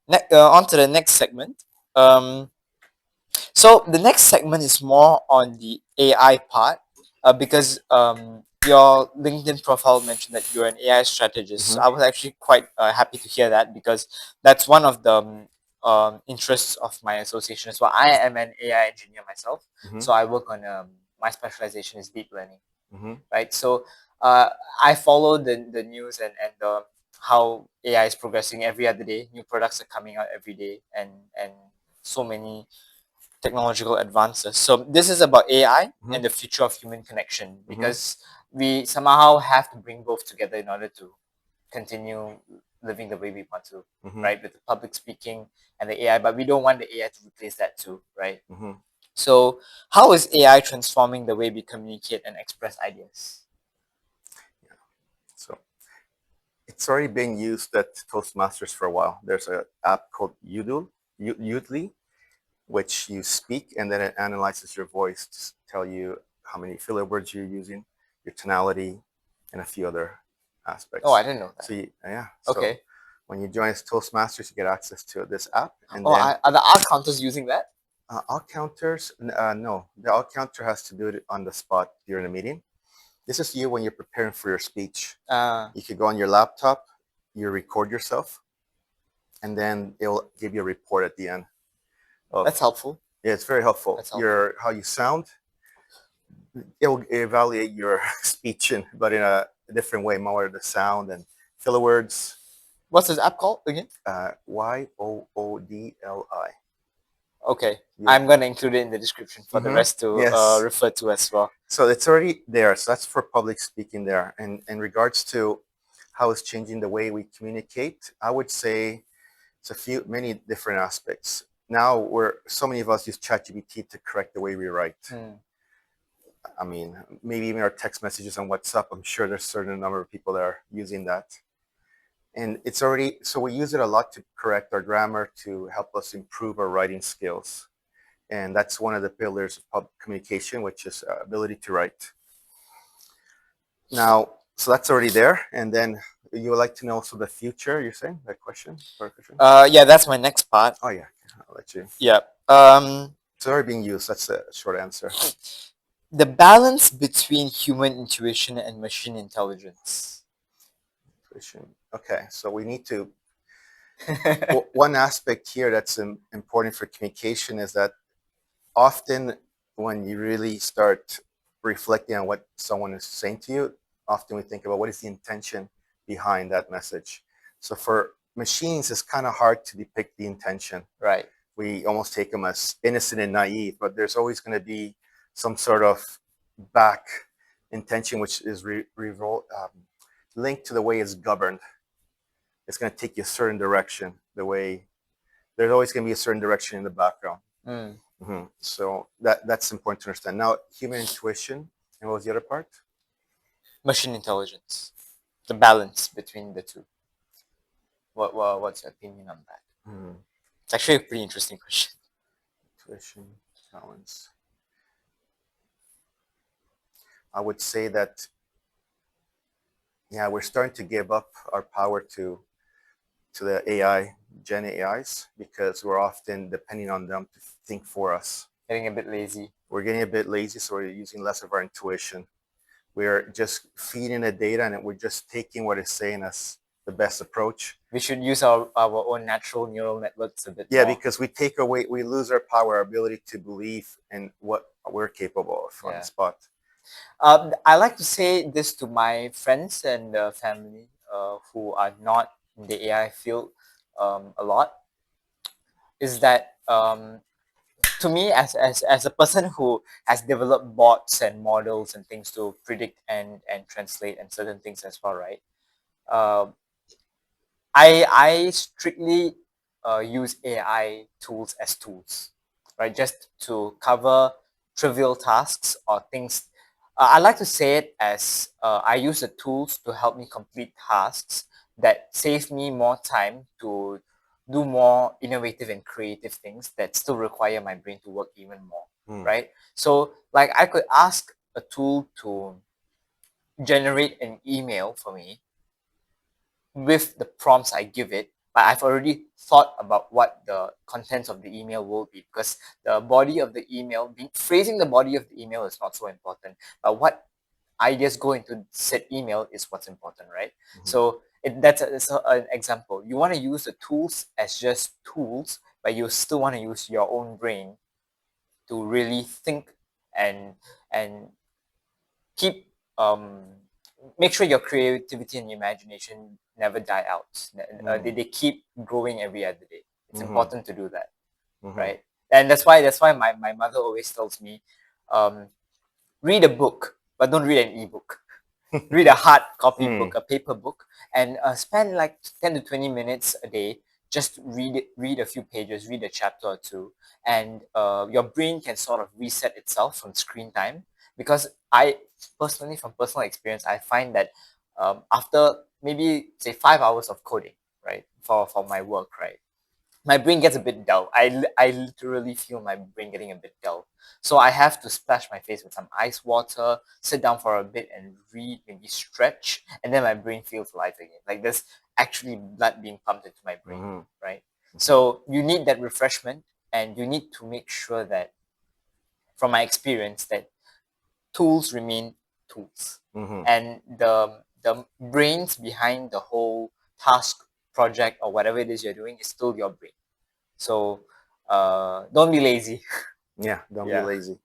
On to the next segment. So the next segment is more on the AI part, because your LinkedIn profile mentioned that you're an AI strategist. So I was actually quite happy to hear that, because that's one of the interests of my association as well. I am an AI engineer myself, so I work on my specialization is deep learning, right? So uh, I follow the news and how AI is progressing every other day. New products are coming out every day, and so many technological advances. So this is about AI and the future of human connection, because we somehow have to bring both together in order to continue living the way we want to, right? With the public speaking and the AI, but we don't want the AI to replace that too, right? So how is AI transforming the way we communicate and express ideas? So it's already being used at Toastmasters for a while. There's an app called Udly, which you speak and then it analyzes your voice to tell you how many filler words you're using, your tonality, and a few other aspects. Oh, I didn't know that. So Okay. when you join us Toastmasters, you get access to this app, and Oh, then are the art counters using that? all counters. No, the all counter has to do it on the spot during a meeting. This is you when you're preparing for your speech. You could go on your laptop, you record yourself, and then it'll give you a report at the end. That's helpful. Yeah, it's very helpful. That's helpful. How you sound, it'll evaluate your speech, but in a different way, more the sound and filler words. What's this app called again? Yoodli. Okay, I'm gonna include it in the description for the rest to Yes. refer to as well. So it's already there. So that's for public speaking there. And in regards to how it's changing the way we communicate, I would say it's many different aspects. Now so many of us use ChatGPT to correct the way we write. I mean, maybe even our text messages on WhatsApp, I'm sure there's a certain number of people that are using that. And it's already, so we use it a lot to correct our grammar, to help us improve our writing skills. And that's one of the pillars of public communication, which is ability to write. Now, so that's already there. And then you would like to know also the future, you're saying, that question? Yeah, that's my next part. Oh, yeah, I'll let you. Yeah. It's already being used. That's a short answer. The balance between human intuition and machine intelligence. Okay, so we need to. One aspect here that's important for communication is that often when you really start reflecting on what someone is saying to you, often we think about what is the intention behind that message. So for machines, it's kind of hard to depict the intention. Right. We almost take them as innocent and naive, but there's always going to be some sort of back intention, which is linked to the way it's governed. It's going to take you a certain direction. There's always going to be a certain direction in the background. So that's important to understand. Now, human intuition, and what was the other part? Machine intelligence. The balance between the two. What's your opinion on that? It's actually a pretty interesting question. Intuition, balance. I would say that, we're starting to give up our power to the AI, Gen AIs, because we're often depending on them to think for us. Getting a bit lazy. We're getting a bit lazy, so we're using less of our intuition. We're just feeding the data, and we're just taking what it's saying as the best approach. We should use our own natural neural networks a bit more. Because we lose our power, our ability to believe in what we're capable of on the spot. I like to say this to my friends and family who are not in the AI field a lot, is that to me, as a person who has developed bots and models and things to predict and translate and certain things as well, right? I strictly use AI tools as tools, right? Just to cover trivial tasks or things. I like to say it as I use the tools to help me complete tasks that save me more time to do more innovative and creative things that still require my brain to work even more, right? So like I could ask a tool to generate an email for me with the prompts I give it, but I've already thought about what the contents of the email will be, because the body of the email, phrasing the body of the email is not so important, but what ideas go into said email is what's important, right? So that's an example. You want to use the tools as just tools, but you still want to use your own brain to really think and and keep make sure your creativity and imagination never die out. They keep growing every other day. It's important to do that, right? And that's why my mother always tells me, um, read a book, but don't read an ebook. Read a hard copy book, a paper book, and spend like 10 to 20 minutes a day. Just read a few pages, read a chapter or two, and your brain can sort of reset itself from screen time. Because I personally, from personal experience, I find that after maybe say 5 hours of coding, right, for my work, right, my brain gets a bit dull. I literally feel my brain getting a bit dull. So I have to splash my face with some ice water, sit down for a bit and read, maybe stretch, and then my brain feels alive again. Like there's actually blood being pumped into my brain, right? So you need that refreshment, and you need to make sure that, from my experience, that tools remain tools. And the brains behind the whole task, project, or whatever it is you're doing is still your brain. So don't be lazy. Yeah, don't be Yeah. lazy.